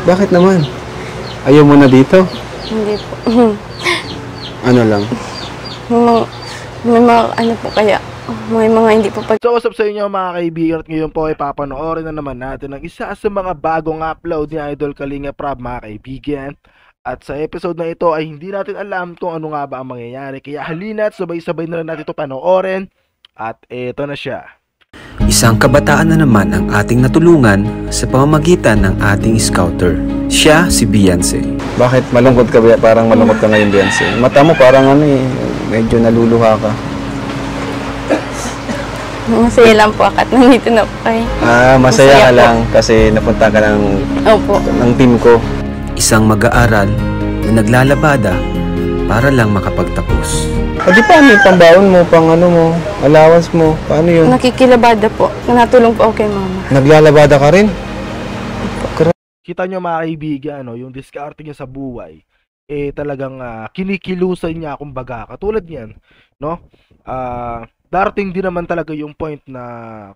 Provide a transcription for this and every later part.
Bakit naman? Ayaw mo na dito? Hindi po. Ano lang? May mga ano po kaya, may mga hindi po pag... So what's up sa inyo mga kaibigan, at ngayon po ay papanoorin na naman natin ang isa sa mga bagong upload ni Idol Kalinga Prab mga kaibigan. At sa episode na ito ay hindi natin alam kung ano nga ba ang mangyayari, kaya halina at sabay-sabay na rin natin ito panoorin. At eto na siya. Isang kabataan na naman ang ating natulungan sa pamamagitan ng ating scouter. Siya si Beyonce. Bakit malungkot ka ba? Parang malungkot ka ngayon, Beyonce. Mata mo parang ano eh, medyo naluluha ka. Masaya lang po akat nandito na po kayo. Masaya ka lang kasi napunta ka ng team ko. Isang mag-aaral na naglalabada para lang makapagtapos. Di paano yung pambaon mo, pang ano mo, allowance mo, paano yun? Nakikilabada po. Natulong po ako kay mama. Naglalabada ka rin? Kita nyo mga kaibigan, no, yung diskarte niya sa buhay, eh talagang kinikilusan niya kumbaga. Katulad niyan, no? Darating din naman talaga yung point na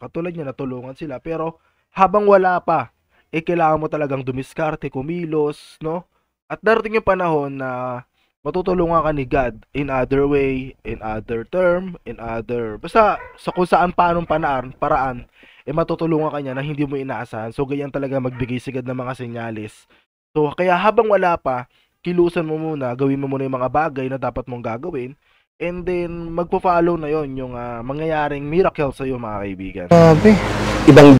katulad niya natulungan sila, pero habang wala pa, eh kailangan mo talagang dumiskarte, kumilos, no? At darating yung panahon na matutulungan ka ni God in other way, in other term, in other, basta sa kung saan paanong paraan, eh matutulungan ka niya na hindi mo inaasahan. So ganyan talaga magbigay sigad ng mga senyalis. So kaya habang wala pa, kilusan mo muna, gawin mo muna yung mga bagay na dapat mong gagawin, and then magpo-follow na yon yung mangyayaring miracle sa iyo mga kaibigan. Sabi, ibang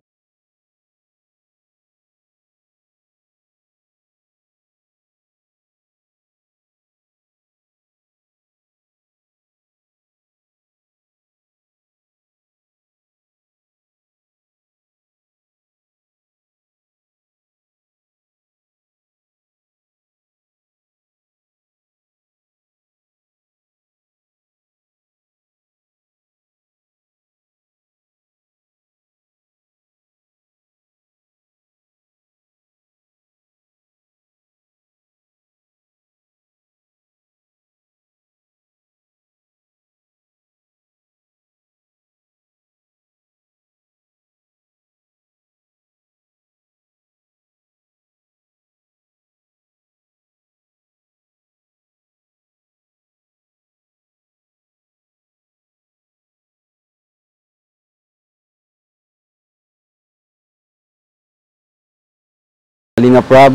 Kalinga Prab,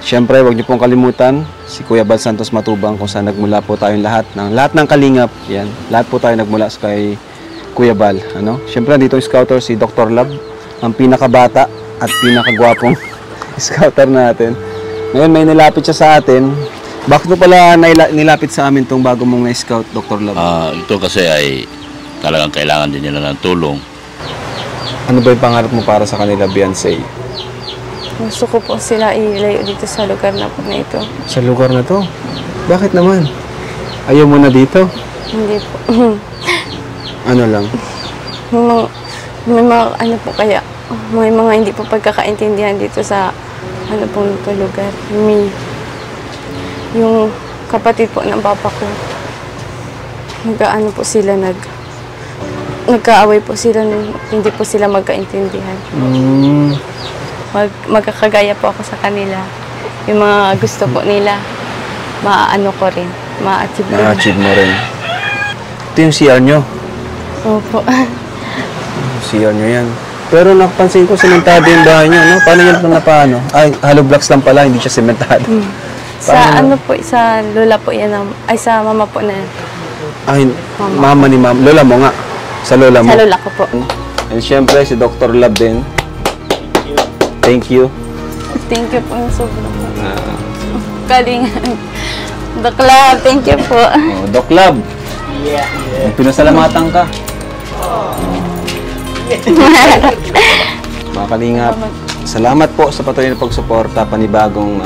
siyempre wag niyo pong kalimutan si Kuya Bal Santos Matubang kung saan nagmula po tayong lahat ng Kalingap. Yan, lahat po tayo nagmula sa kay Kuya Bal. Ano? Siyempre dito yung scouter si Dr. Love, ang pinakabata at pinakagwapong scouter natin. Ngayon may nilapit siya sa atin. Bakit mo pala nilapit sa amin tong bago mong na-scout, Dr. Love? Ito kasi ay talagang kailangan din nila ng tulong. Ano ba yung pangarap mo para sa kanila, Beyonce? Gusto ko po sila ilayo dito sa lugar na po na ito. Sa lugar na to? Bakit naman? Ayaw mo na dito? Hindi po. Ano lang? May mga ano po kaya, may mga hindi po pagkakaintindihan dito sa ano pong ito lugar. Yung kapatid po ng papa ko, nag-ano po sila, nagkaaway po sila, hindi po sila magkaintindihan. Magkakagaya po ako sa kanila. Yung mga gusto po nila, maano ko rin, ma-achieve rin. Ma-achieve mo rin. Ito yung CR nyo? Opo. CR nyo yan. Pero napansin ko, sementado yung bahay nyo, no? Paano yan na paano? Ay, hollow blocks lang pala, hindi siya sementado. Sa ano po, sa lola po yan, ay sa mama po na. Ay, mama ni mama. Lola mo nga. Sa lola mo. Sa lola ko po. And syempre, si Dr. Love din. Thank you. Thank you po yung sobra po. Kalinga. Doc Love, thank you po. Doc Love. Yeah. Pinasalamatan ka. Mga Kalingap, salamat po sa patuloy na pagsuporta, panibagong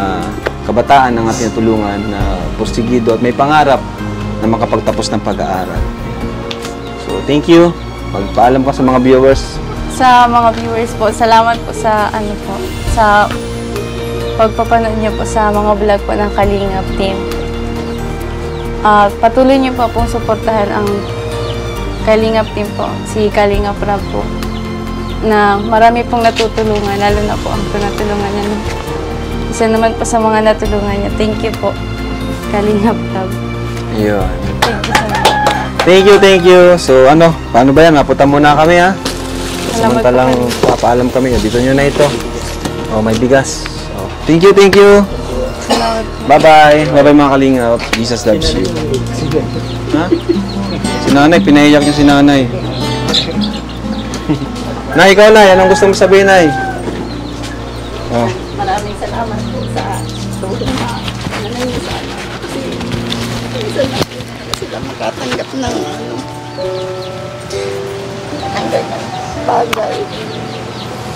kabataan ng ating tulungan na porsigido at may pangarap na makapagtapos ng pag-aaral. So, thank you. Pagpaalam ka sa mga viewers. Sa mga viewers po, salamat po sa ano po, sa pagpapanood niyo po sa mga vlog po ng Kalingap team. Patuloy niyo po pong suportahan ang Kalingap team po, si Kalinga Prab po, na marami pong natutulungan, lalo na po ang pinatulungan niya Siya naman po sa mga natulungan niya. Thank you po. Kalingap Rob. Ayun. Thank you so much. Thank you. So ano, paano ba yan? Mapunta muna kami ha. Salamat Samantalang po. papaalam kami. Dito nyo na ito. Oh, may bigas. Oh. Thank you. Salamat po. Bye-bye. Bye-bye mga kalingap. Jesus loves you. Ha? Si nanay, pinaiyak niyo si nanay. Nay, ikaw na. Anong gusto mo sabihin, Nay? Oh. Maraming salamat po sa tulong na nanay niyo sa anak. Kasi minsan na sila makatanggap ng ng ganyan bagay.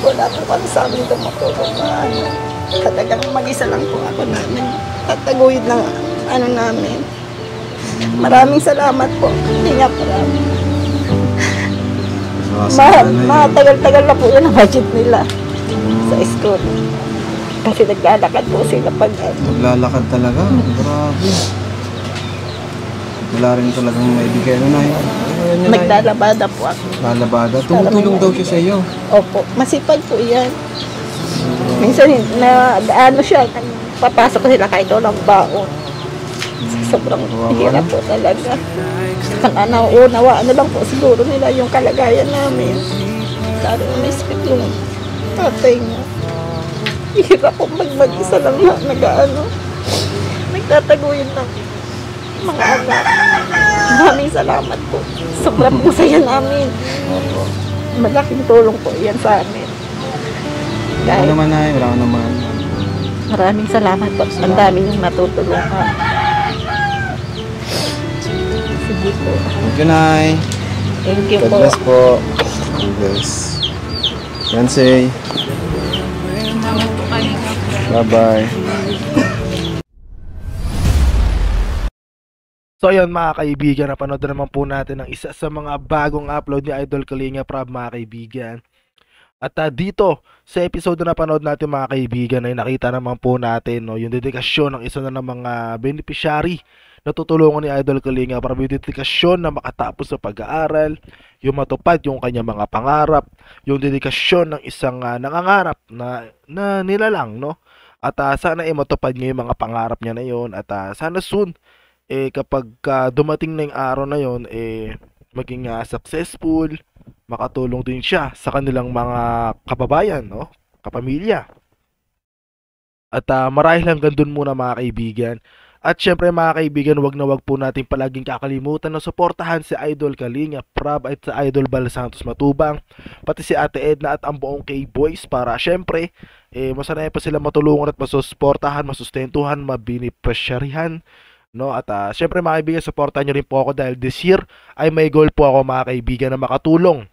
Wala po kami sa amin tumutulong na katagang mag-isa lang po ako namin. Tataguyod ng namin. Maraming salamat po. Ingat po namin. Matagal-tagal na po yun ang budget nila sa school. Kasi naglalakad po sila pag Naglalakad talaga. Grabe. Wala rin talagang maibigay. Ano na yun? naglalabada po ako. Lalabada. Tumutulong daw siya sa iyo. Opo, masipag po yan. Minsan na ano siya, papasok ko sila kahit walang baon. Sobrang hirap po talaga. Nauunawaan na lang po siguro nila yung kalagayan namin. Lalo na miskit yung tatay niya. Hirap po mag-isa lang nagtataguyod ng mga anak. Maraming salamat po. Sobrang masaya namin. Malaking tulong po yan sa amin. Wala naman na, wala naman. Maraming salamat po. Ang dami yung natutulungan. Sige po. Thank you, Nay. Thank you God po. bless po. God bless. Yansay. Bye-bye. So ayun mga kaibigan, napanood na naman po natin ang isa sa mga bagong upload ni Idol Kalinga Prab mga kaibigan. At dito sa episode na napanood natin mga kaibigan ay nakita naman po natin yung dedikasyon ng isa na ng mga beneficiary na tutulungan ni Idol Kalinga Prab, yung dedikasyon na makatapos sa pag-aaral, yung matupad yung kanyang mga pangarap, yung dedikasyon ng isang nangangarap na nilalang, no? At sana matupad niya yung mga pangarap niya na yon at sana soon kapag dumating na yung araw na yon maging successful, makatulong din siya sa kanilang mga kababayan, no? Kapamilya. At marahil hanggang dun muna mga kaibigan. At syempre mga kaibigan, wag na wag po natin palaging kakalimutan na suportahan si Idol Kalinga Prab at sa Idol Bal Santos Matubang, pati si Ate Edna at ang buong K-Boys para syempre masanayan pa sila matulungan at masusuportahan, masustentuhan, mabinipasyarihan, no? At syempre mga kaibigan, supportahan nyo rin po ako dahil this year ay may goal po ako mga kaibigan na makatulong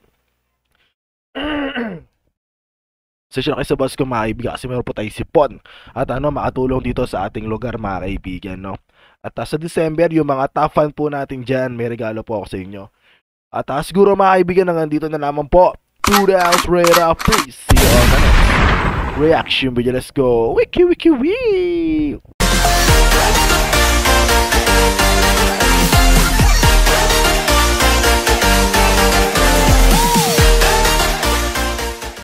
session kayo sa boss ko mga kaibigan kasi meron po tayo sipon at makatulong dito sa ating lugar mga kaibigan, no? At sa December yung mga top fan po natin dyan, may regalo po ako sa inyo. At siguro mga kaibigan hanggang dito na naman po. 2 rounds right up, please see you on the next reaction video. Let's go wiki wiki wee.